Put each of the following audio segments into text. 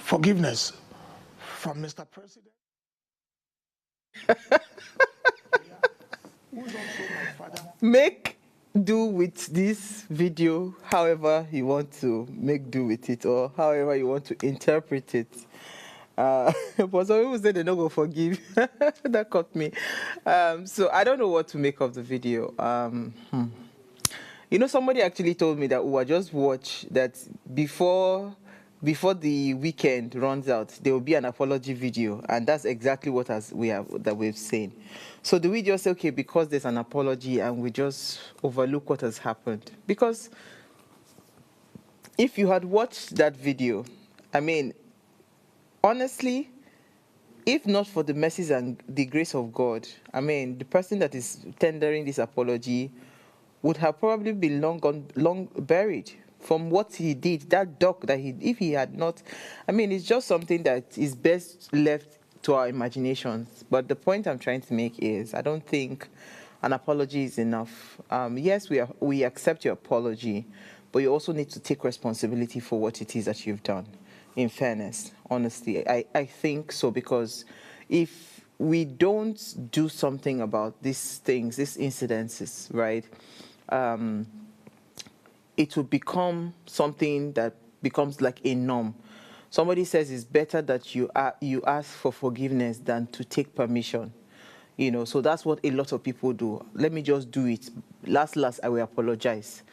forgiveness from Mr. President, who's also my father. Make do with this video however you want to make do with it, or however you want to interpret it. But some people say they don't go forgive. That caught me. So I don't know what to make of the video. You know, somebody actually told me that we just watch that before the weekend runs out, there will be an apology video, and that's exactly what we've seen. So do we just say, okay, because there's an apology, and we just overlook what has happened? Because if you had watched that video, I mean, honestly, if not for the mercies and the grace of God, I mean, the person that is tendering this apology would have probably been long buried from what he did. That dog that if he had not, I mean, it's just something that is best left to our imaginations. But the point I'm trying to make is, I don't think an apology is enough. Yes, we accept your apology, but you also need to take responsibility for what it is that you've done. In fairness, honestly, I think so, because if we don't do something about these things, these incidences, right, it will become something that becomes like a norm. Somebody says it's better that you ask for forgiveness than to take permission. You know, so that's what a lot of people do. Let me just do it. Last, I will apologize.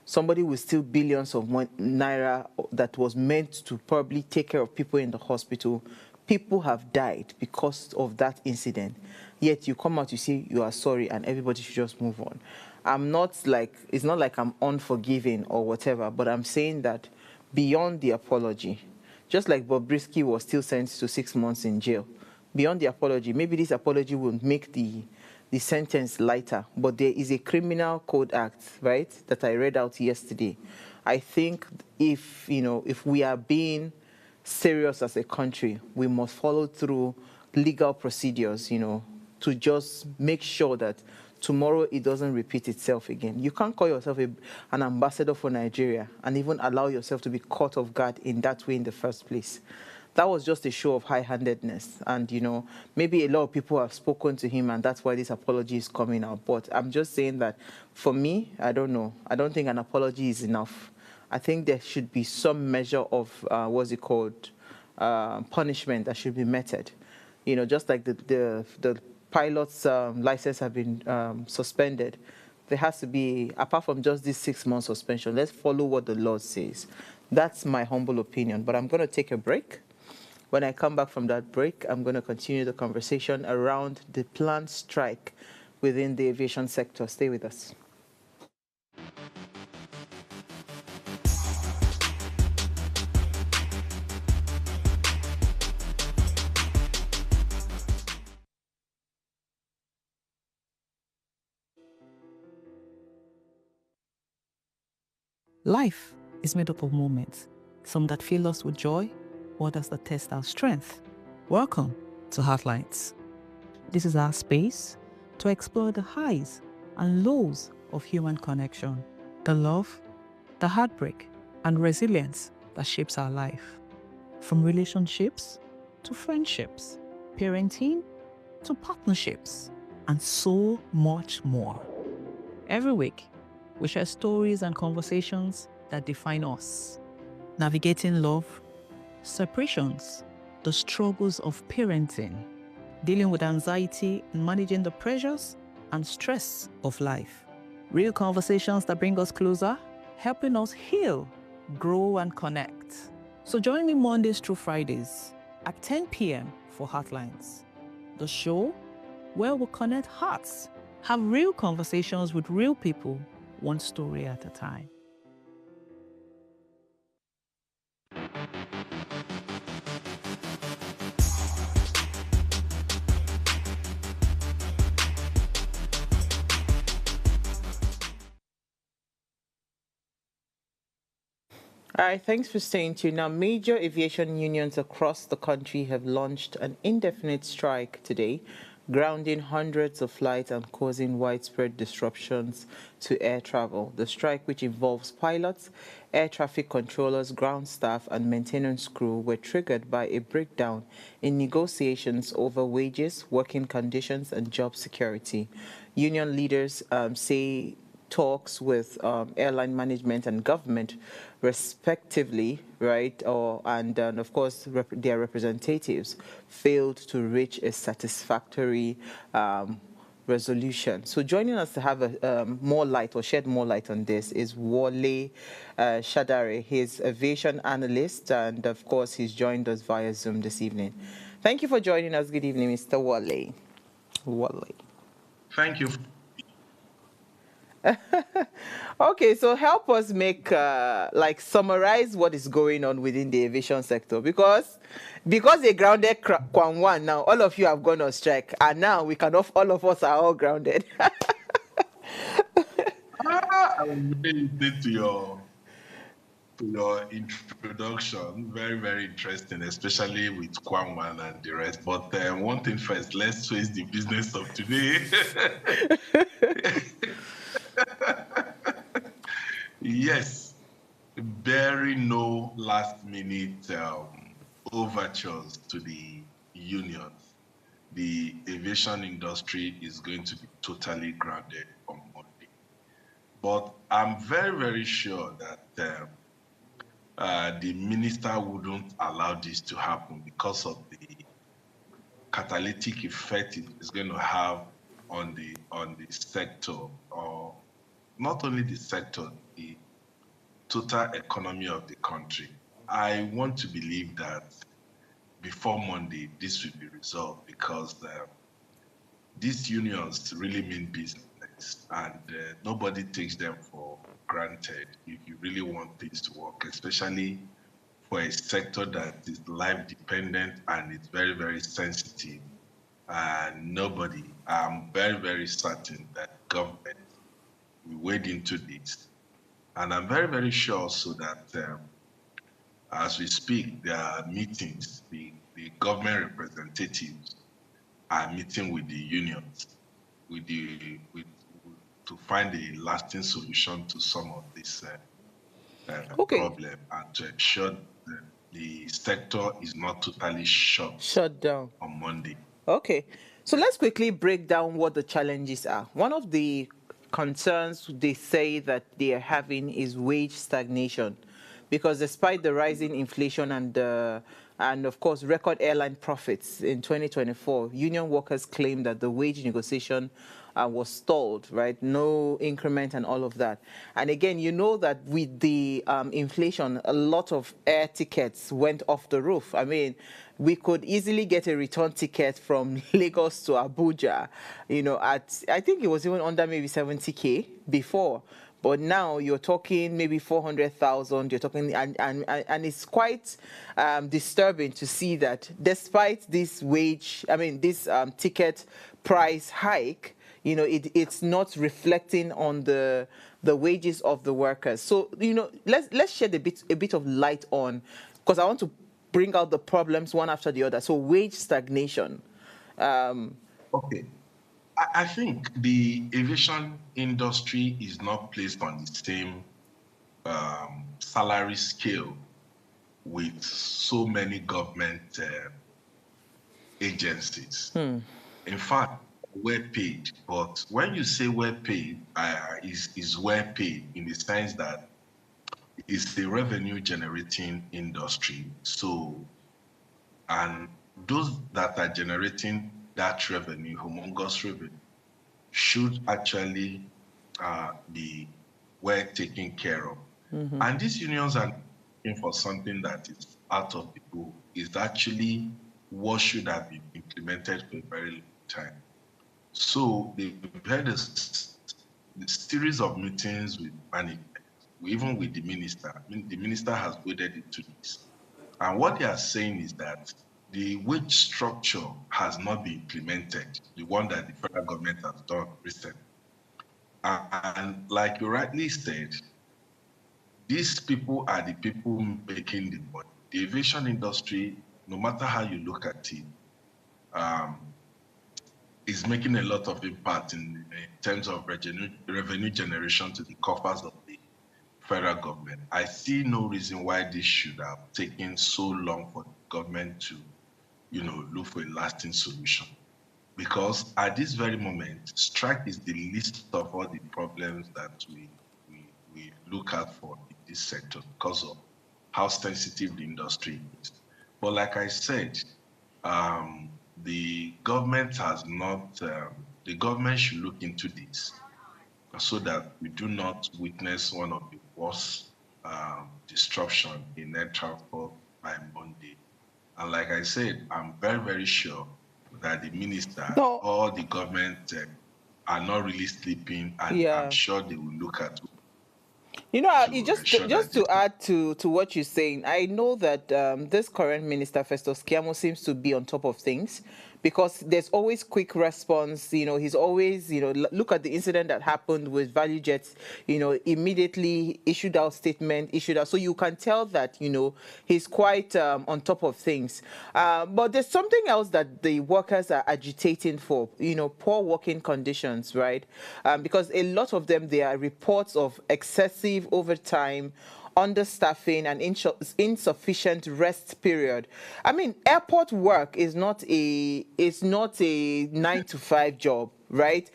Somebody will steal billions of naira that was meant to probably take care of people in the hospital. People have died because of that incident. Yet you come out, you say you are sorry, and everybody should just move on. It's not like I'm unforgiving or whatever, but I'm saying that beyond the apology, just like Bobrisky was still sentenced to 6 months in jail, beyond the apology, maybe this apology will make the sentence lighter, but there is a criminal code act, right, that I read out yesterday. I think if we are being serious as a country, we must follow through legal procedures, to just make sure that tomorrow it doesn't repeat itself again. You can't call yourself an ambassador for Nigeria and even allow yourself to be caught off guard in that way in the first place. That was just a show of high-handedness. And, maybe a lot of people have spoken to him, and that's why this apology is coming out. But I'm just saying that, for me, I don't know. I don't think an apology is enough. I think there should be some measure of, punishment that should be meted. Just like the pilot's license have been suspended. There has to be, apart from just this 6 month suspension, let's follow what the law says. That's my humble opinion. But I'm going to take a break. When I come back from that break, I'm going to continue the conversation around the planned strike within the aviation sector. Stay with us. Life is made up of moments, some that fill us with joy, others that test our strength. Welcome to Heartlines. This is our space to explore the highs and lows of human connection, the love, the heartbreak, and resilience that shapes our life. From relationships to friendships, parenting to partnerships, and so much more. Every week, we share stories and conversations that define us, navigating love, separations, the struggles of parenting, dealing with anxiety and managing the pressures and stress of life. Real conversations that bring us closer, helping us heal, grow, and connect. So join me Mondays through Fridays at 10 p.m. for Heartlines, the show where we connect hearts, have real conversations with real people, one story at a time. All right, thanks for staying tuned. Now, major aviation unions across the country have launched an indefinite strike today grounding hundreds of flights and causing widespread disruptions to air travel. The strike, which involves pilots, air traffic controllers, ground staff, and maintenance crew, were triggered by a breakdown in negotiations over wages, working conditions, and job security. Union leaders say talks with airline management and government, respectively, right? And of course, their representatives failed to reach a satisfactory resolution. So joining us to have more light or shed more light on this is Wale Shadare. He's aviation analyst, and of course, he's joined us via Zoom this evening. Thank you for joining us. Good evening, Mr. Wale. Wale. Thank you. Okay, so help us make summarize what is going on within the aviation sector, because they grounded Kwan One. Now all of you have gone on strike, and now we can all of us are all grounded. I'm really listening to your introduction. Very, very interesting, especially with Kwangwan and the rest. But one thing first, let's face the business of today. Yes, very no last-minute overtures to the unions. The aviation industry is going to be totally grounded on Monday. But I'm very, very sure that the minister wouldn't allow this to happen because of the catalytic effect it is going to have on the sector, or not only the sector, the total economy of the country. I want to believe that before Monday, this will be resolved, because these unions really mean business, and nobody takes them for granted if you really want things to work, especially for a sector that is life dependent and it's very, very sensitive. And I'm very, very certain that government will wade into this. And I'm very, very sure also that as we speak, there are meetings, the government representatives are meeting with the unions to find a lasting solution to some of this Okay. problem, and to ensure that the sector is not totally Shut down on Monday. Okay, so let's quickly break down what the challenges are. One of the concerns they say that they are having is wage stagnation, because despite the rising inflation and of course record airline profits in 2024, union workers claim that the wage negotiation was stalled, right? No increment and all of that. And again, you know that with the inflation, a lot of air tickets went off the roof. I mean, we could easily get a return ticket from Lagos to Abuja, at, I think it was even under maybe 70K before. But now you're talking maybe 400,000. You're talking, and it's quite disturbing to see that despite this this ticket price hike, it's not reflecting on the wages of the workers. So let's shed a bit of light on, because I want to bring out the problems one after the other. So wage stagnation. Okay. I think the aviation industry is not placed on the same salary scale with so many government agencies. In fact, well paid. But when you say well paid, is well paid in the sense that it's a revenue generating industry. So, and those that are generating that revenue, humongous revenue, should actually be well taken care of. And these unions are looking for something that is out of the blue, is actually what should have been implemented for a very long time. So they've had a series of meetings with management, even with the minister. I mean, the minister has waded into this. And what they are saying is that the wage structure has not been implemented, the one that the federal government has done recently. And like you rightly said, these people are the people making the money. The aviation industry, no matter how you look at it, is making a lot of impact in terms of revenue generation to the coffers of the federal government. I see no reason why this should have taken so long for the government to, look for a lasting solution. Because at this very moment, strike is the least of all the problems that we look at for in this sector because of how sensitive the industry is. But like I said, the government has not, the government should look into this so that we do not witness one of the worst disruption in air transport by Monday. And like I said, I'm very, very sure that the minister No, or the government are not really sleeping, and I'm sure they will look at to ensure just that this. to add to what you're saying, I know that this current minister Festus Kiamo seems to be on top of things because there's always quick response. He's always, look at the incident that happened with Value Jets. Immediately issued out statement, issued out. So you can tell that he's quite on top of things. But there's something else that the workers are agitating for. Poor working conditions, right? Because a lot of them, there are reports of excessive overtime, understaffing, and insufficient rest period. I mean, airport work is not a 9 to 5 job, right?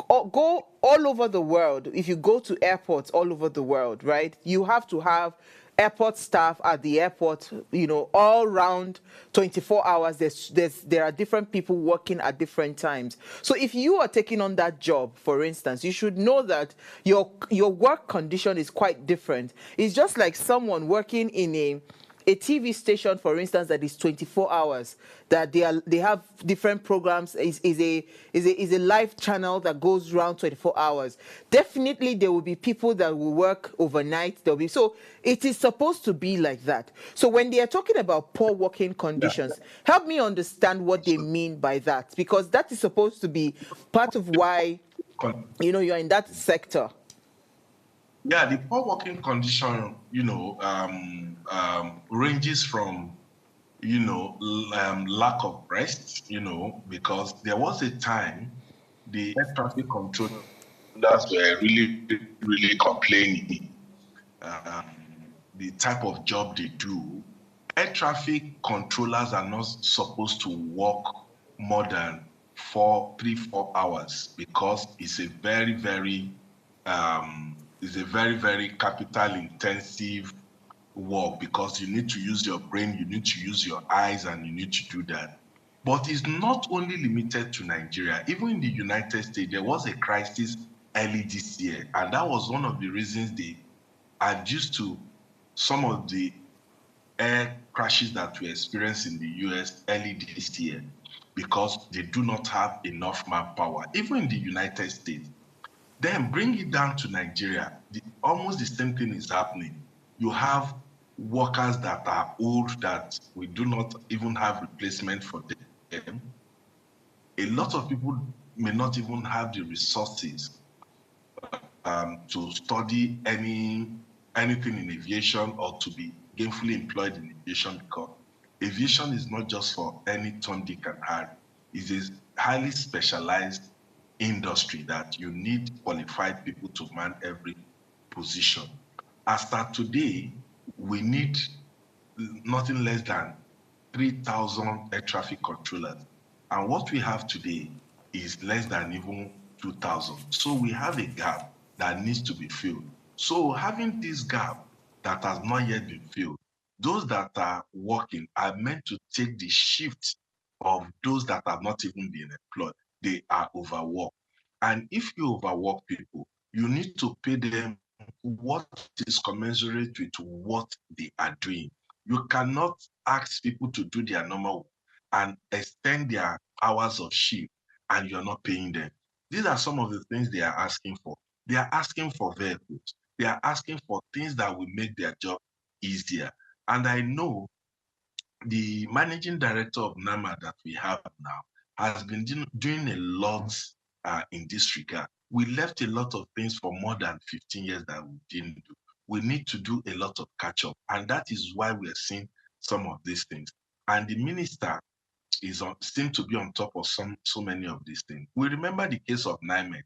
Go all over the world. If you go to airports all over the world, right, you have to have airport staff at the airport, all round 24 hours. There are different people working at different times. So if you are taking on that job, for instance, you should know that your work condition is quite different. It's just like someone working in a TV station, for instance, that is 24 hours, that they have different programs, is a live channel that goes around 24 hours. Definitely there will be people that will work overnight. So it is supposed to be like that. So when they are talking about poor working conditions, help me understand what they mean by that, because that is supposed to be part of why you're in that sector. Yeah, the poor working condition, ranges from, lack of rest, because there was a time the air traffic controllers were really, really complaining the type of job they do. Air traffic controllers are not supposed to work more than 3-4 hours because it's a very, very very capital intensive work, because you need to use your brain, you need to use your eyes, and you need to do that. But it's not only limited to Nigeria. Even in the United States, there was a crisis early this year, and that was one of the reasons they adduced to some of the air crashes that we experienced in the US early this year, because they do not have enough manpower, even in the United States. Then bring it down to Nigeria, almost the same thing is happening. You have workers that are old that we do not even have replacement for them. A lot of people may not even have the resources to study anything in aviation or to be gainfully employed in aviation, because aviation is not just for any Tom, Dick, and Harry. It's a highly specialized industry that you need qualified people to man every position. As of today, we need nothing less than 3,000 air traffic controllers. And what we have today is less than even 2,000. So we have a gap that needs to be filled. So having this gap that has not yet been filled, those that are working are meant to take the shift of those that have not even been employed. They are overworked. And if you overwork people, you need to pay them what is commensurate with what they are doing. You cannot ask people to do their normal work and extend their hours of shift, and you're not paying them. These are some of the things they are asking for. They are asking for vehicles. They are asking for things that will make their job easier. And I know the managing director of NAMA that we have now has been doing a lot in this regard. We left a lot of things for more than 15 years that we didn't do. We need to do a lot of catch up, and that is why we are seeing some of these things. And the minister seem to be on top of so many of these things. We remember the case of NIMED,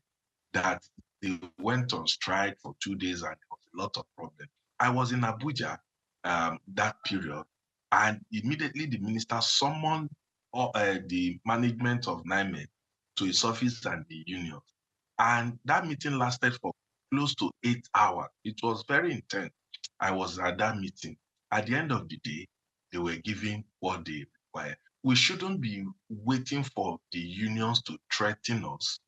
that they went on strike for 2 days and there was a lot of problems. I was in Abuja that period, and immediately the minister summoned the management of NIMED to his office and the unions. And that meeting lasted for close to 8 hours. It was very intense. I was at that meeting. At the end of the day, they were giving what they require. We shouldn't be waiting for the unions to threaten us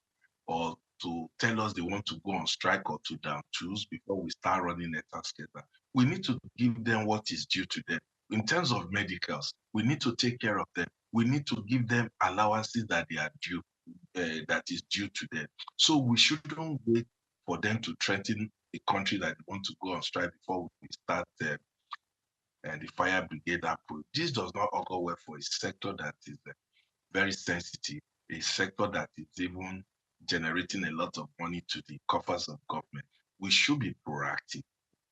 or to tell us they want to go on strike or to down tools before we start running a task together. We need to give them what is due to them. In terms of medicals, we need to take care of them. We need to give them allowances that they are due, that is due to them. So we shouldn't wait for them to threaten the country that they want to go on strike before we start the fire brigade approach. This does not augur well for a sector that is very sensitive, a sector that is even generating a lot of money to the coffers of government. We should be proactive.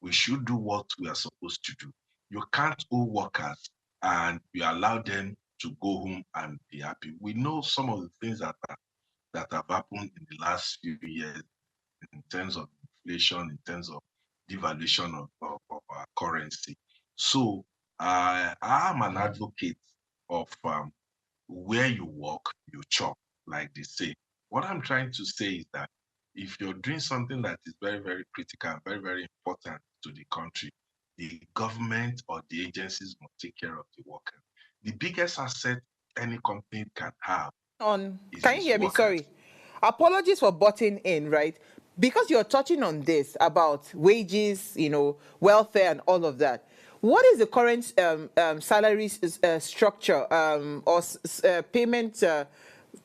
We should do what we are supposed to do. You can't owe workers and you allow them to go home and be happy. We know some of the things that have happened in the last few years in terms of inflation, in terms of devaluation of our currency. So I am an advocate of where you work, you chop, like they say. What I'm trying to say is that if you're doing something that is very, very critical and very, very important to the country, the government or the agencies must take care of the worker. The biggest asset any company can have is Can you its hear me? workers. Sorry. Apologies for butting in, right? Because you're touching on this about wages, welfare and all of that. What is the current salary structure or payment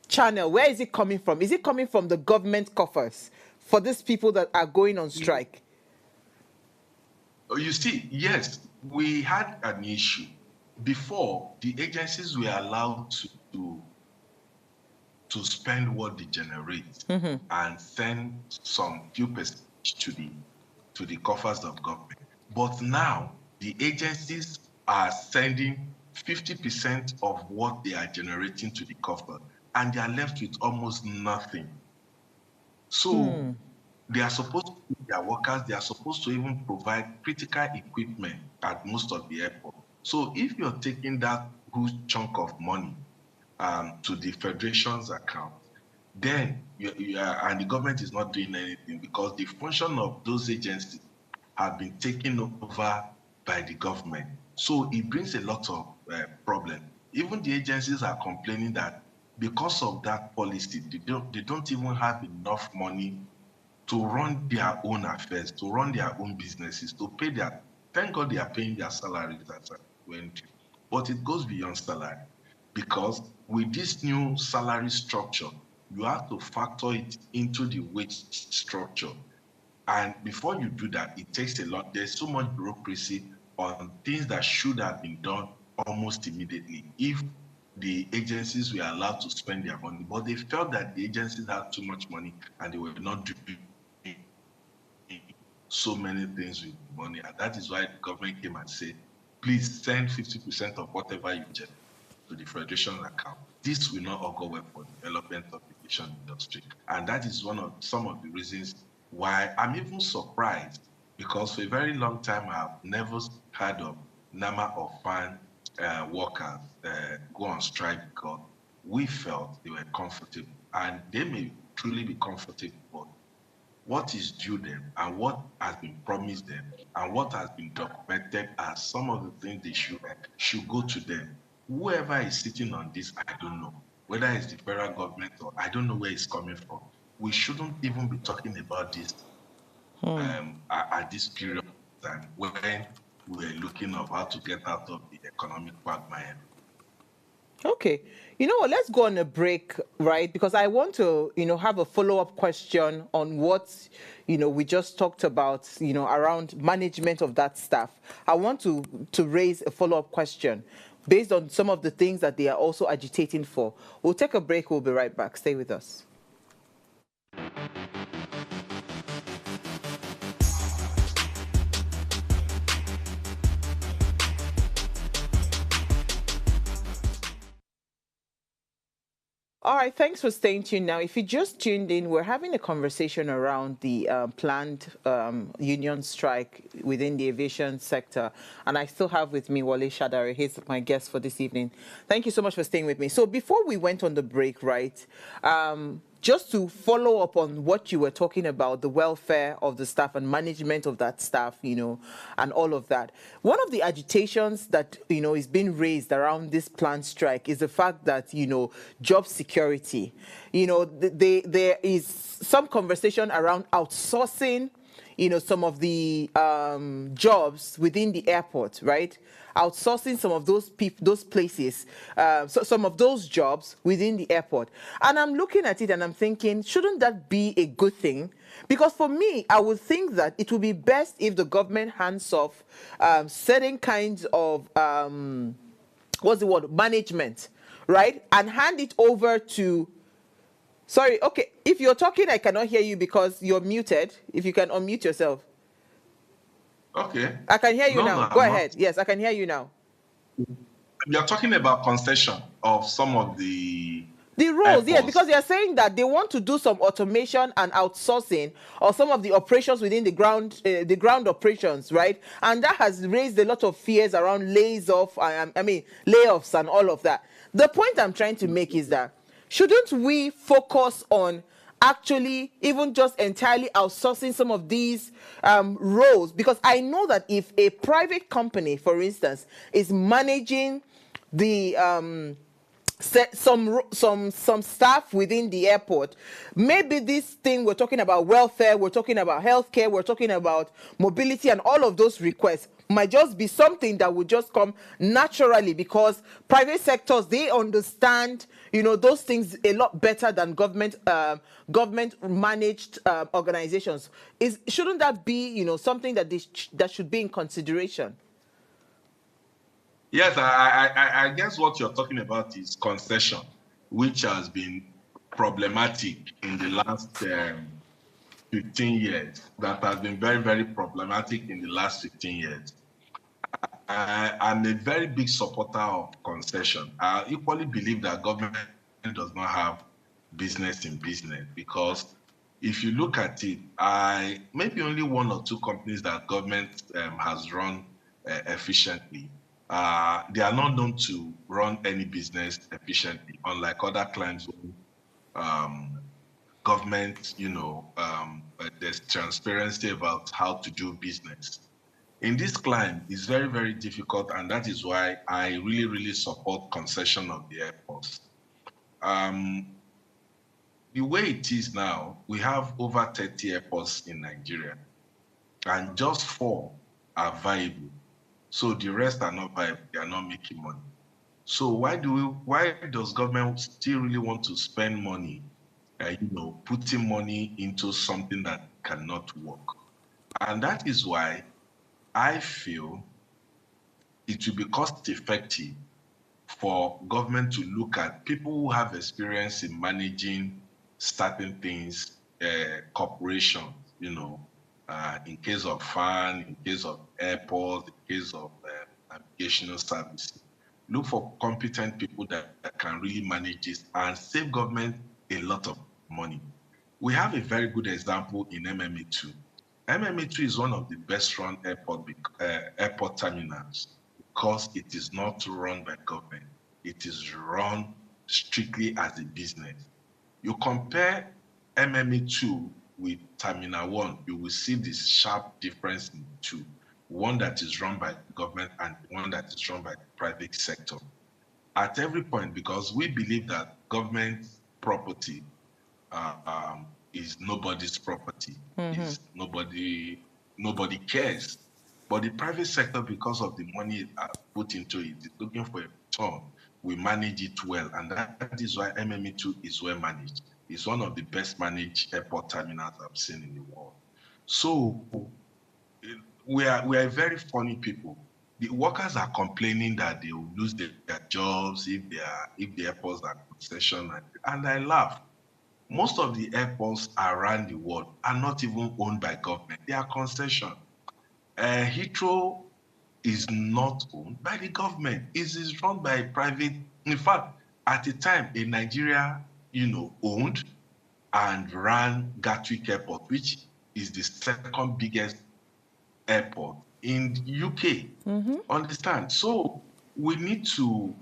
channel? Where is it coming from? Is it coming from the government coffers for these people that are going on strike? You see, yes, we had an issue. Before, the agencies were allowed to spend what they generate and send some few percent to the coffers of government. But now the agencies are sending 50% of what they are generating to the coffer, and they are left with almost nothing. So they are supposed to feed their workers, they are supposed to even provide critical equipment at most of the airport. So if you're taking that huge chunk of money to the federation's account, then and the government is not doing anything because the function of those agencies have been taken over by the government. So it brings a lot of problems. Even the agencies are complaining that because of that policy, they don't even have enough money to run their own affairs, to run their own businesses, to pay their, thank God they are paying their salaries as went. But it goes beyond salary because with this new salary structure, you have to factor it into the wage structure. And before you do that, it takes a lot. There's so much bureaucracy on things that should have been done almost immediately if the agencies were allowed to spend their money. But they felt that the agencies had too much money and they were not doing so many things with money. And that is why the government came and said, please send 50% of whatever you generate to the federation account. This will not augur well for development of the aviation industry. And that is some of the reasons why I'm even surprised, because for a very long time, I've never heard of NAMA or FAN workers go on strike because we felt they were comfortable. And they may truly be comfortable, but what is due them and what has been promised them and what has been documented as some of the things they should go to them. Whoever is sitting on this, I don't know. Whether it's the federal government or I don't know where it's coming from. We shouldn't even be talking about this at this period of time when we're looking at how to get out of the economic quagmire. Okay. You know what? Let's go on a break, right? Because I want to, have a follow-up question on what, we just talked about, around management of that staff. I want to raise a follow-up question based on some of the things that they are also agitating for. We'll take a break. We'll be right back. Stay with us. All right, thanks for staying tuned. Now, if you just tuned in, we're having a conversation around the planned union strike within the aviation sector. And I still have with me Wale Shadare. He's my guest for this evening. Thank you so much for staying with me. So before we went on the break, right, just to follow up on what you were talking about, the welfare of the staff and management of that staff, and all of that. One of the agitations that, is being raised around this planned strike is the fact that, job security, there is some conversation around outsourcing, some of the jobs within the airport, right? Outsourcing some of those those places, so some of those jobs within the airport. And I'm looking at it and I'm thinking, shouldn't that be a good thing? Because for me, I would think that it would be best if the government hands off certain kinds of, what's the word, management, right? And hand it over to, sorry, okay, if you're talking, I cannot hear you because you're muted. If you can unmute yourself. Okay. I can hear you No, now. no, Go I'm ahead. not. Yes, I can hear you now. You're talking about concession of some of the roles, yes, airports. because they're saying that they want to do some automation and outsourcing of some of the operations within the ground operations, right? And that has raised a lot of fears around layoffs and all of that. The point I'm trying to make is that shouldn't we focus on actually even just entirely outsourcing some of these roles? Because I know that if a private company, for instance, is managing the some staff within the airport, maybe this thing we're talking about welfare, we're talking about healthcare, we're talking about mobility, and all of those requests might just be something that would just come naturally, because private sectors, they understand those things a lot better than government managed organizations. Shouldn't that be something that that should be in consideration? Yes, I guess what you're talking about is concession, which has been problematic in the last 15 years. That has been very, very problematic in the last 15 years. I'm a very big supporter of concession. I equally believe that government does not have business in business, because if you look at it, maybe only one or two companies that government has run efficiently. They are not known to run any business efficiently, unlike other clients. Government, there's transparency about how to do business. In this climate, it's very, very difficult, and that is why I really, really support concession of the airports. The way it is now, we have over 30 airports in Nigeria, and just 4 are viable. So the rest are not viable, they are not making money. So why does government still really want to spend money, putting money into something that cannot work? And that is why I feel it will be cost effective for government to look at people who have experience in managing certain things, corporations, in case of FAN, in case of airports, in case of navigational services. Look for competent people that can really manage this and save government a lot of money. We have a very good example in MMA2. MMA2 is one of the best run airport terminals, because it is not run by government. It is run strictly as a business. You compare MMA2 with Terminal 1, you will see this sharp difference in the two. One that is run by government and one that is run by the private sector. At every point, because we believe that government property is nobody's property. Is nobody cares. But the private sector, because of the money put into it, is looking for a return. We manage it well, and that is why MMA2 is well managed. It's one of the best managed airport terminals I've seen in the world. So we are very funny people. The workers are complaining that they will lose their jobs if the airports are concession, and I laugh. Most of the airports around the world are not even owned by government. They are concession. Heathrow is not owned by the government. It is run by private. In fact, at the time in Nigeria, owned and ran Gatwick Airport, which is the second biggest airport in UK. Understand? So we need to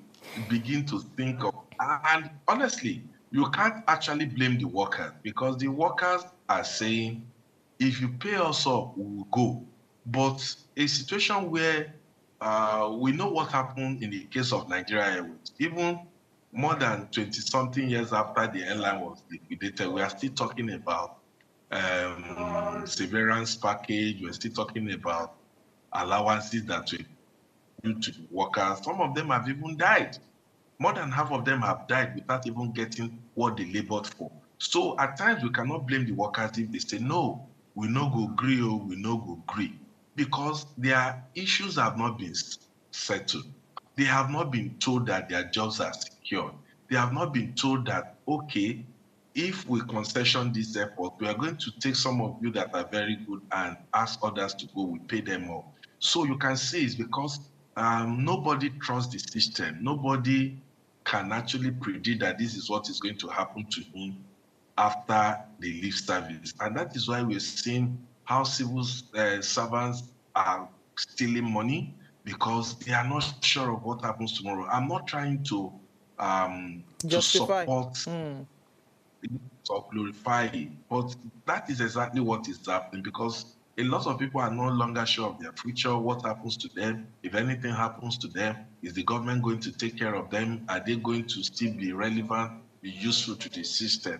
begin to think of, and honestly, you can't actually blame the workers because the workers are saying, if you pay us up, we will go. But a situation where we know what happened in the case of Nigeria Airways, even more than 20 something years after the airline was liquidated, we are still talking about severance package. We're still talking about allowances that were due to the workers. Some of them have even died. More than half of them have died without even getting what they labored for. So at times we cannot blame the workers if they say, no, we no go agree, or we no go agree, because their issues have not been settled. They have not been told that their jobs are secured. They have not been told that, okay, if we concession this airport, we are going to take some of you that are very good and ask others to go, we pay them more. So you can see it's because nobody trusts the system. Nobody can actually predict that this is what is going to happen to him after they leave service. And that is why we're seeing how civil servants are stealing money, because they are not sure of what happens tomorrow. I'm not trying to Justify. support or glorify it, but that is exactly what is happening, because a lot of people are no longer sure of their future. What happens to them? If anything happens to them, is the government going to take care of them? Are they going to still be relevant, be useful to the system?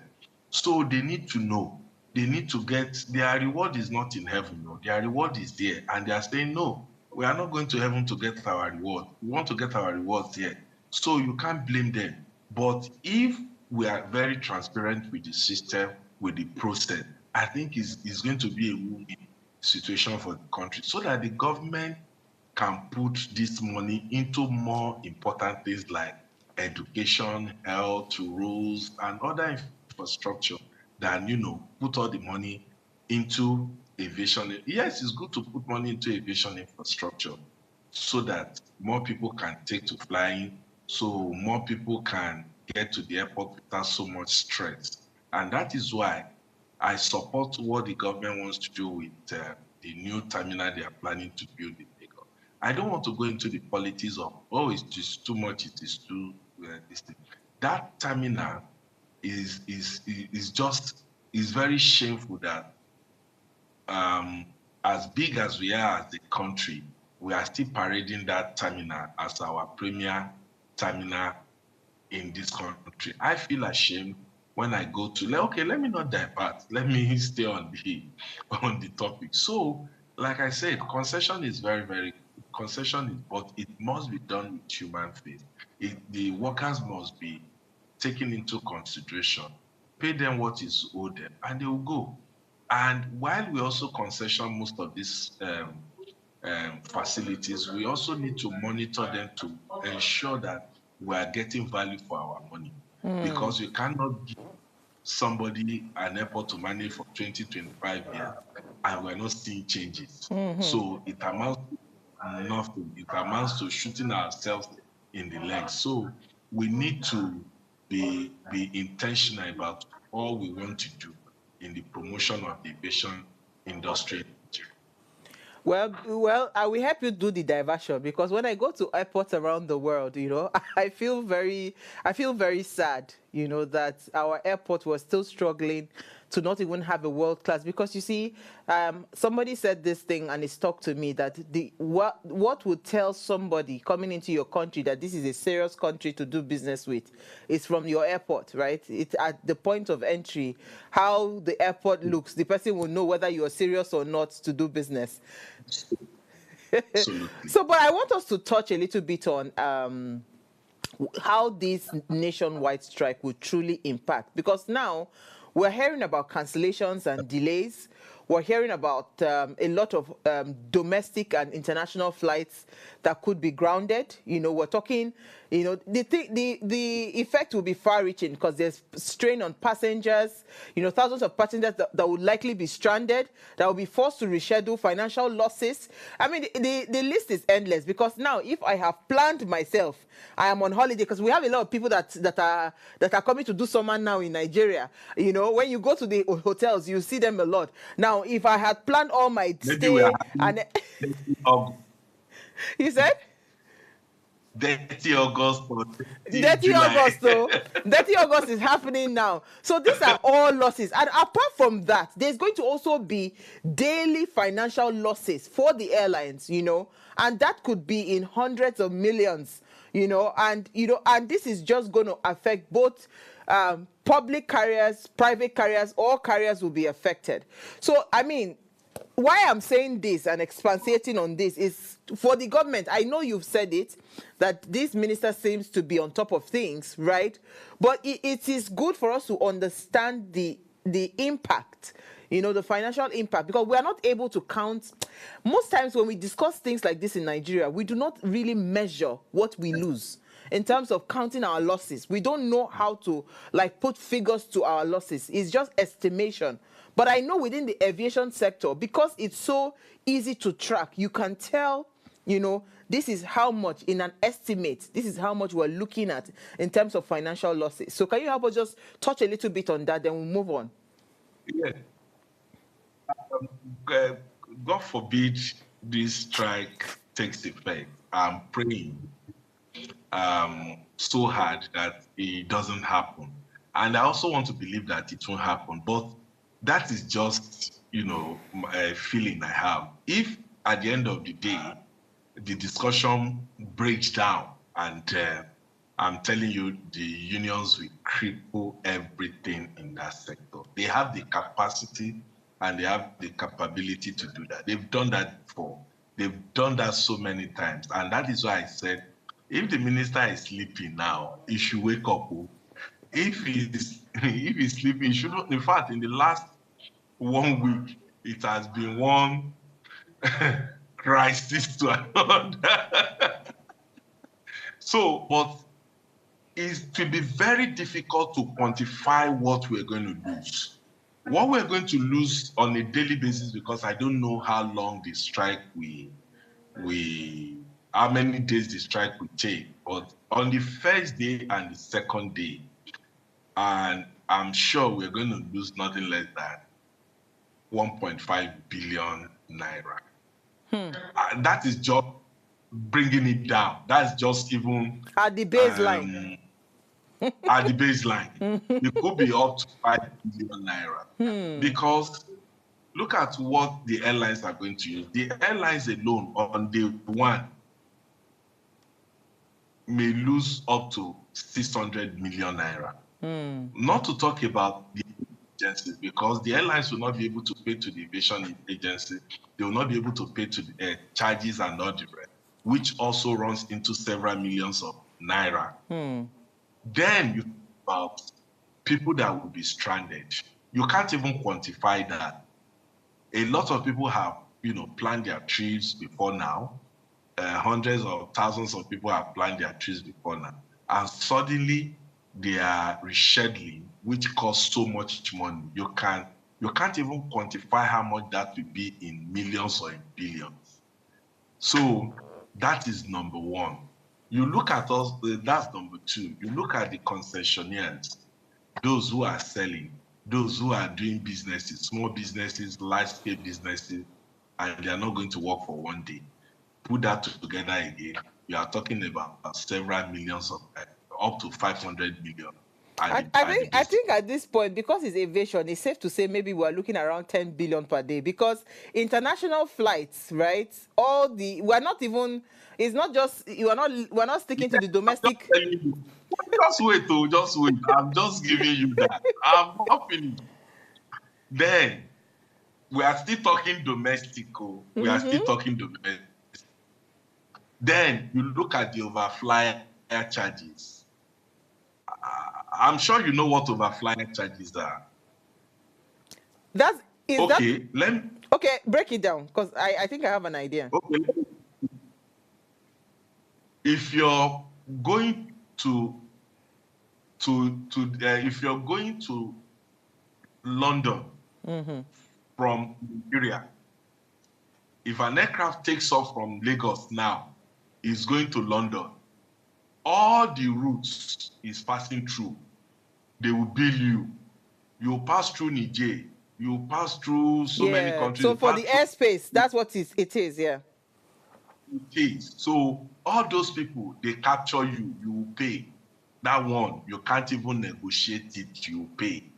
So they need to know. They need to get, their reward is not in heaven. No. Their reward is there. And they are saying, no, we are not going to heaven to get our reward. We want to get our rewards here. So you can't blame them. But if we are very transparent with the system, with the process, I think it's going to be a win-win situation for the country, so that the government can put this money into more important things like education, health, roads, and other infrastructure than, put all the money into aviation. Yes, it's good to put money into aviation infrastructure so that more people can take to flying, so more people can get to the airport without so much stress. And that is why I support what the government wants to do with the new terminal they are planning to build in Lagos. I don't want to go into the politics of, oh, it's just too much, it is too this thing. That terminal is very shameful that as big as we are as a country, we are still parading that terminal as our premier terminal in this country. I feel ashamed when I go to, okay, let me not divert. Let me stay on the topic. So, like I said, concession is very, very concession is, but it must be done with human faith. The workers must be taken into consideration, pay them what is owed them, and they will go. And while we also concession most of these facilities, we also need to monitor them to ensure that we are getting value for our money. Because you cannot give somebody an airport to manage for 20, 25 years and we're not seeing changes. So it amounts to nothing. It amounts to shooting ourselves in the leg. So we need to be intentional about all we want to do in the promotion of the aviation industry in Nigeria. Well, I will help you do the diversion, because when I go to airports around the world, I feel very sad, that our airport was still struggling to not even have a world class. Because you see, somebody said this thing and it stuck to me, that what would tell somebody coming into your country that this is a serious country to do business with is from your airport, right? It's at the point of entry, how the airport looks. The person will know whether you are serious or not to do business. Absolutely. So, but I want us to touch a little bit on how this nationwide strike will truly impact, because now we're hearing about cancellations and delays. we're hearing about a lot of domestic and international flights that could be grounded. We're talking, the effect will be far-reaching because there's strain on passengers, thousands of passengers that would likely be stranded, that will be forced to reschedule, financial losses. I mean, the list is endless, because now if I have planned myself, I am on holiday, because we have a lot of people that are coming to do summer now in Nigeria. When you go to the hotels, you see them a lot. Now, if I had planned all my Maybe we are stay and August, you said 30 August or 30 30 July. August, though. 30 August is happening now. So these are all losses. And apart from that, there's going to also be daily financial losses for the airlines, and that could be in hundreds of millions, and this is just going to affect both public carriers, private carriers. All carriers will be affected. So, I mean, why I'm saying this and expatiating on this is for the government. I know you've said it, that this minister seems to be on top of things, right? But it is good for us to understand the impact, the financial impact, because we are not able to count. Most times when we discuss things like this in Nigeria, we do not really measure what we lose in terms of counting our losses. We don't know how to put figures to our losses. It's just estimation. But I know within the aviation sector, because it's so easy to track, you can tell, this is how much in an estimate, this is how much we're looking at in terms of financial losses. So can you help us just touch a little bit on that, then we'll move on? Yes. God forbid this strike takes effect. I'm praying so hard that it doesn't happen. And I also want to believe that it won't happen. But that is just, a feeling I have. If at the end of the day, the discussion breaks down, and I'm telling you, the unions will cripple everything in that sector. They have the capacity and they have the capability to do that. They've done that before. They've done that so many times. And that is why I said, if the minister is sleeping now, he should wake up. If he's sleeping, he shouldn't. In fact, in the last 1 week, it has been one crisis to another. So, but it will be very difficult to quantify what we're going to lose. What we're going to lose on a daily basis, because I don't know how long the strike how many days the strike will take. But on the first day and the second day, and I'm sure we're going to lose nothing less than 1.5 billion naira. That is just bringing it down. That's just even at the baseline. At the baseline, it could be up to 5 billion naira. Because look at what the airlines are going to use. The airlines alone on day one may lose up to 600 million naira. Not to talk about the agencies, because the airlines will not be able to pay to the aviation agency. They will not be able to pay to the charges and all the rest, which also runs into several millions of naira. Then you think about people that will be stranded. You can't even quantify that. A lot of people have, planned their trips before now. Hundreds of thousands of people have planned their trips before now. And suddenly they are rescheduling, which costs so much money. You can't even quantify how much that will be in millions or in billions. So that is number one. You look at us, that's number two. You look at the concessionaires, those who are selling, those who are doing businesses, small businesses, large-scale businesses, and they are not going to work for 1 day. Put that together again, you are talking about several millions of, up to 500 million. I think at this point, because it's aviation, it's safe to say maybe we're looking around 10 billion per day, because international flights, right? We're not even, it's not just, we're not sticking to the domestic. Just wait. I'm just giving you that. I'm not finished. Then we are still talking domestic. We are still talking domestic. Then you look at the overflyer charges. I'm sure you know what overflyer charges are. Is Okay, okay, break it down, because I think I have an idea. okay. If you're going to if you're going to London from Nigeria, if an aircraft takes off from Lagos now, is going to London, all the routes is passing through. They will bill you. You'll pass through Niger. You'll pass through so many countries. So for the airspace, that's what it is, yeah. So all those people, they capture you, you will pay. That one, you can't even negotiate it, you pay.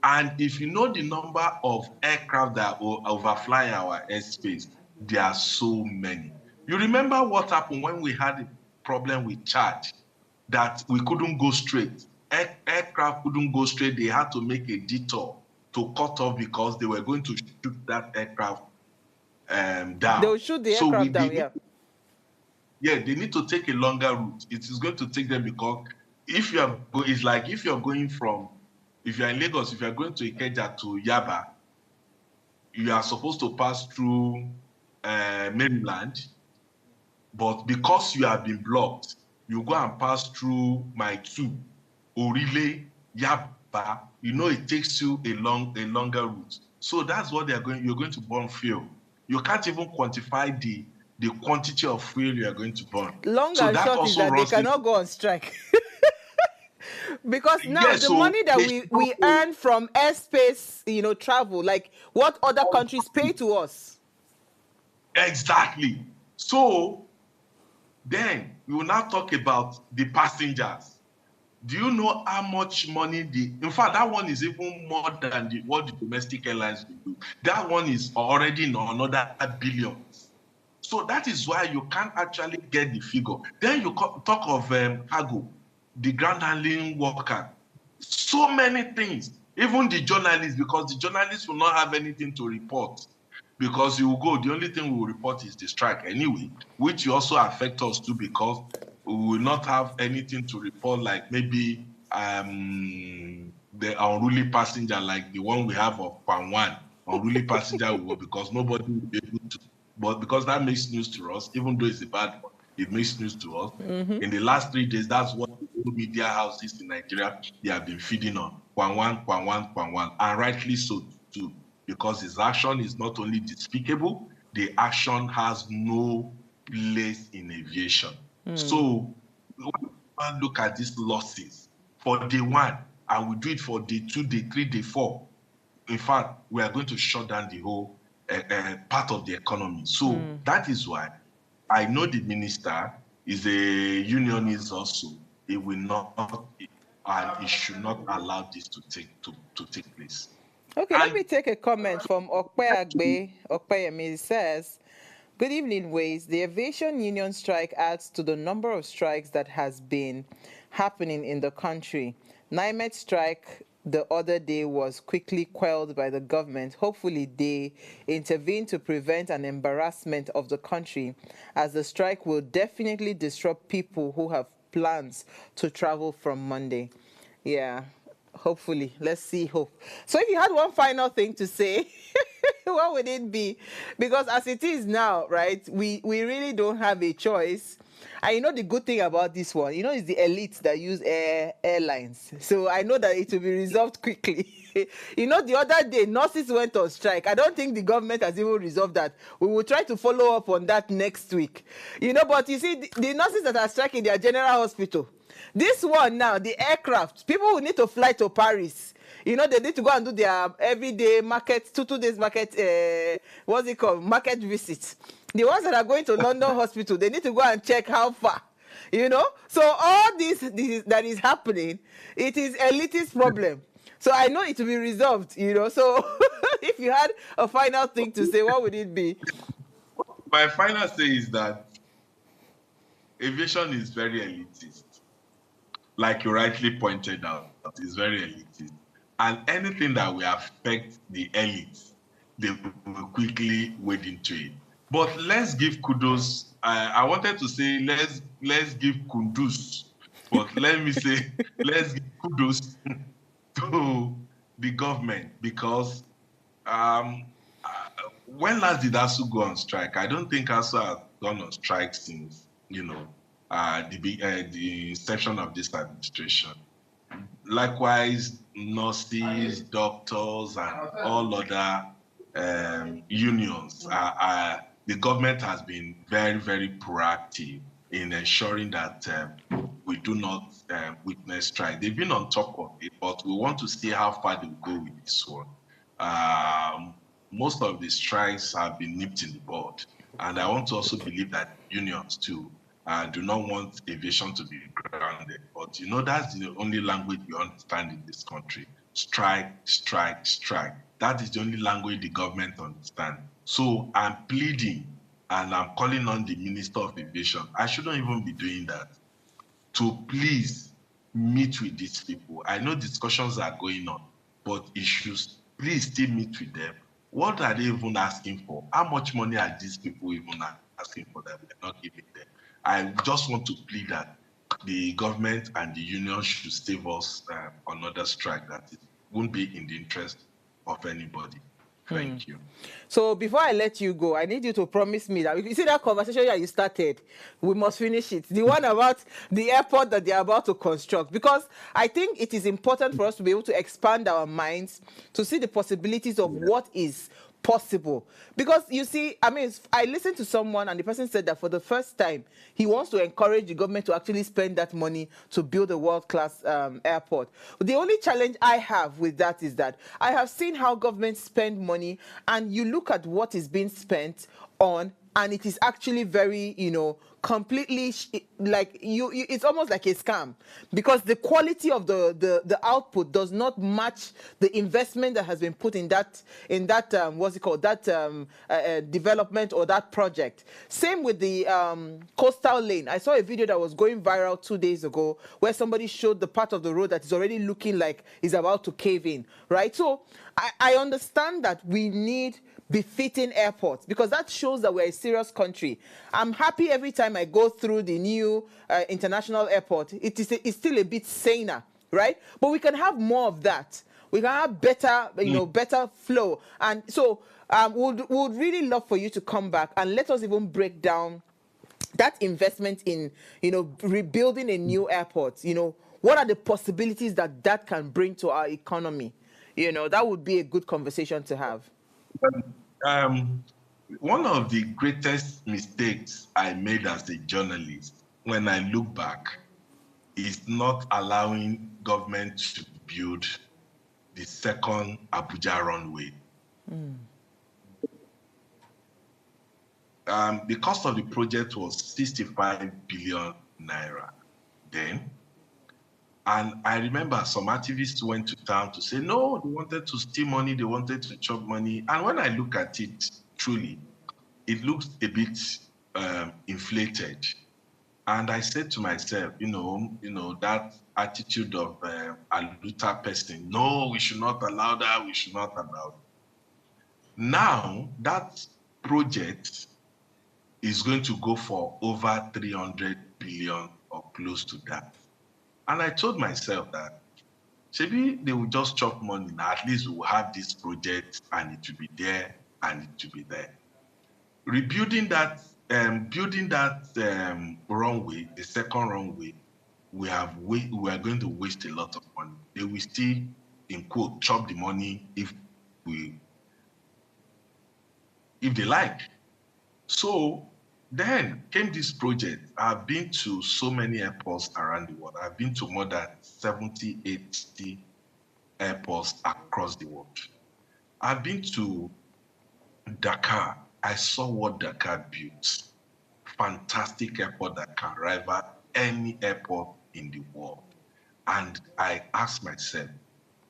And if you know the number of aircraft that are overflying our airspace, there are so many. You remember what happened when we had a problem with charge, that we couldn't go straight. Aircraft couldn't go straight. They had to make a detour to cut off because they were going to shoot that aircraft down. They'll shoot the aircraft down, yeah. Yeah, they need to take a longer route. It is going to take them, because if you are it's like if you're going from, if you're in Lagos, if you're going to Ikeja to Yaba, you are supposed to pass through Maryland, but because you have been blocked, you go and pass through Mile 2, Orile, Yaba. You know, it takes you a longer route. So that's what you're going to burn fuel. You can't even quantify the quantity of fuel you are going to burn. Long and short is that they cannot go on strike. Because now the money that we earn from airspace, travel, like what other countries pay to us. Exactly. So then we will now talk about the passengers. Do you know how much money in fact, that one is even more than what the domestic airlines will do. That one is already in another billions. So that is why you can't actually get the figure. Then you talk of cargo, the ground handling worker, so many things. Even the journalists, because the journalists will not have anything to report, because you will go, the only thing we will report is the strike anyway, which will also affect us too, because we will not have anything to report, like maybe the unruly passenger, like the one we have of Pan 1, unruly passenger, because nobody will be able to. But because that makes news to us, even though it's a bad one, it makes news to us. In the last 3 days, that's what the media houses in Nigeria, they have been feeding on. Kwan 1, Kwan 1, Kwan 1. And rightly so too, because his action is not only despicable, the action has no place in aviation. So when we look at these losses for day 1, and we do it for day 2, day 3, day 4, in fact, we are going to shut down the whole part of the economy. So that is why I know the minister is a unionist also. It will not, and it should not allow this to take place. Okay, let me take a comment from Okpeyagbe. Okpeyemi says, good evening, Ways. The aviation union strike adds to the number of strikes that has been happening in the country. NIMET strike the other day was quickly quelled by the government. Hopefully they intervene to prevent an embarrassment of the country, as the strike will definitely disrupt people who have plans to travel from Monday. Yeah, hopefully. Let's see. Hope. So if you had one final thing to say, what would it be? Because as it is now, right, we really don't have a choice. And the good thing about this one, it's the elites that use airlines. So I know that it will be resolved quickly. The other day, nurses went on strike. I don't think the government has even resolved that. We will try to follow up on that next week. But you see, the nurses that are striking their general hospital, this one now, the aircraft, people will need to fly to Paris. They need to go and do their everyday market, two days market, what's it called, market visits. The ones that are going to London hospital, they need to go and check how far, So all this that is happening, it is elitist problem. So I know it will be resolved, So if you had a final thing to say, what would it be? My final say is that aviation is very elitist. Like you rightly pointed out, it's very elitist. And anything that will affect the elites, they will quickly wade into it. But let's give kudos. I wanted to say let's give kundus, but let me say let's give kudos to the government, because Um, when last did ASU go on strike? I don't think ASU has gone on strike since, the inception of this administration. Likewise, nurses, doctors, and all other unions. The government has been very, very proactive in ensuring that we do not witness strike. They've been on top of it, but we want to see how far they will go with this one. Most of the strikes have been nipped in the bud. And I want to also believe that unions too do not want aviation to be grounded. But that's the only language we understand in this country. Strike, strike, strike. That is the only language the government understands. So I'm pleading and I'm calling on the Minister of Aviation. I shouldn't even be doing that, to please meet with these people. I know discussions are going on, but issues, please still meet with them. What are they even asking for? How much money are these people even asking for that we're not giving them? I just want to plead that the government and the union should save us another strike that it won't be in the interest of anybody. Thank you. So before I let you go, I need you to promise me that, you see that conversation that you started, we must finish it. The one about the airport that they're about to construct, because I think it is important for us to be able to expand our minds to see the possibilities of what is possible. Because you see, I mean, I listened to someone and the person said that for the first time, he wants to encourage the government to actually spend that money to build a world-class airport. The only challenge I have with that is that I have seen how governments spend money, and you look at what is being spent on, and it is actually very, completely like it's almost like a scam, because the quality of the output does not match the investment that has been put in that what's it called, that development or that project. Same with the coastal lane. I saw a video that was going viral 2 days ago where somebody showed the part of the road that is already looking like it's about to cave in, right? So I understand that we need befitting airports, because that shows that we're a serious country. I'm happy every time I go through the new international airport. It's still a bit saner, right? But we can have more of that. We can have better, better flow. And so would really love for you to come back and let us even break down that investment in, rebuilding a new airport. What are the possibilities that can bring to our economy? That would be a good conversation to have. One of the greatest mistakes I made as a journalist, when I look back, is not allowing government to build the second Abuja runway. The cost of the project was 65 billion naira then. And I remember some activists went to town to say, no, they wanted to steal money, they wanted to chop money. And when I look at it, truly, it looks a bit inflated. And I said to myself, that attitude of a Luther person, no, we should not allow that, we should not allow that. Now, that project is going to go for over 300 billion or close to that. And I told myself that maybe they will just chop money. Now at least we will have this project and it will be there and it will be there. Rebuilding that, building that runway, the second runway, we are going to waste a lot of money. They will still, in quote, chop the money if they like. So then came this project. I've been to so many airports around the world. I've been to more than 70, 80 airports across the world. I've been to Dakar. I saw what Dakar built. Fantastic airport that can rival any airport in the world. And I asked myself,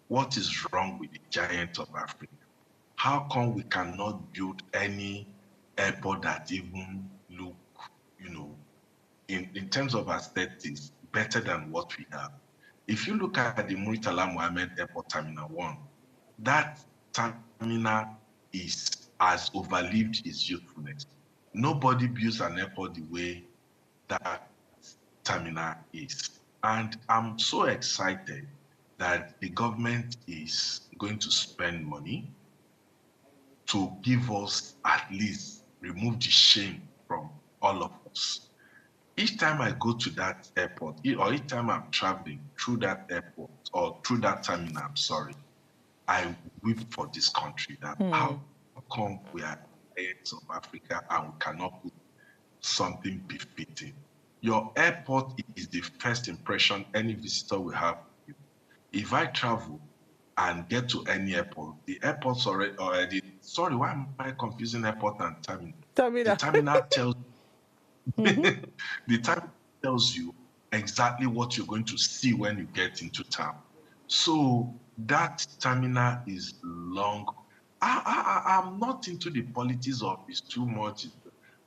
what is wrong with the giant of Africa? How come we cannot build any airport that even look, in terms of aesthetics, better than what we have? If you look at the Muritala Mohammed Airport Terminal 1, that terminal has overlived its youthfulness. Nobody builds an airport the way that terminal is. And I'm so excited that the government is going to spend money to give us, at least remove the shame from all of us. Each time I go to that airport, or each time I'm traveling through that airport or through that terminal, I'm sorry, I weep for this country, that how come we are heads of Africa and we cannot put something befitting. Your airport is the first impression any visitor will have. If I travel and get to any airport, the airport's already sorry, why am I confusing airport and terminal? The terminal tells the terminal tells you exactly what you're going to see when you get into town. So that terminal is long. I'm not into the politics of it's too much.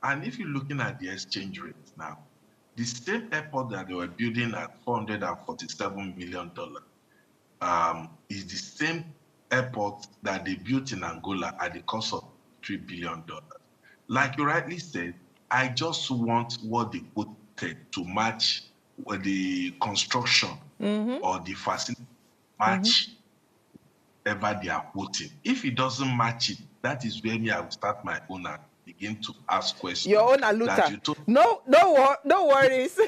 And if you're looking at the exchange rate now, the same airport that they were building at $447 million is the same airport that they built in Angola at the cost of $3 billion. Like you rightly said, I just want what they quoted to match the construction or the facility match whatever they are quoting. If it doesn't match it, that is where I will start my own and begin to ask questions. Your own aluta. No worries.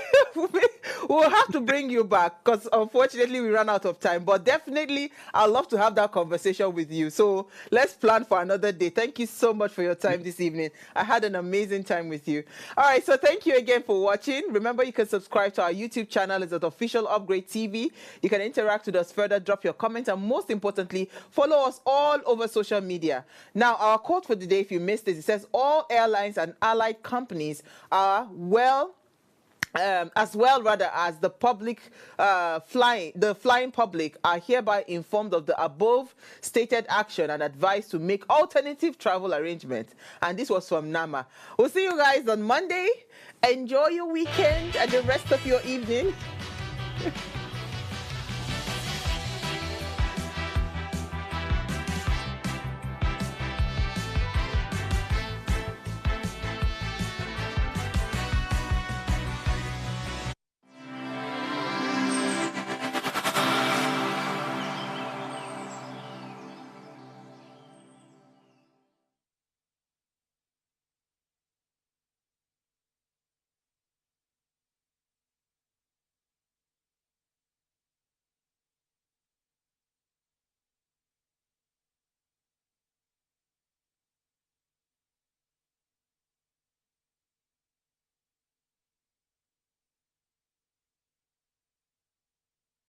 We'll have to bring you back because unfortunately we ran out of time. But definitely, I'd love to have that conversation with you. So let's plan for another day. Thank you so much for your time this evening. I had an amazing time with you. All right, so thank you again for watching. Remember, you can subscribe to our YouTube channel. It's at Official Upgrade TV. You can interact with us further, drop your comments, and most importantly, follow us all over social media. Now, our quote for the day, if you missed it, it says, all airlines and allied companies are as the public the flying public are hereby informed of the above stated action and advised to make alternative travel arrangements. And this was from Nama. We'll see you guys on Monday. Enjoy your weekend and the rest of your evening.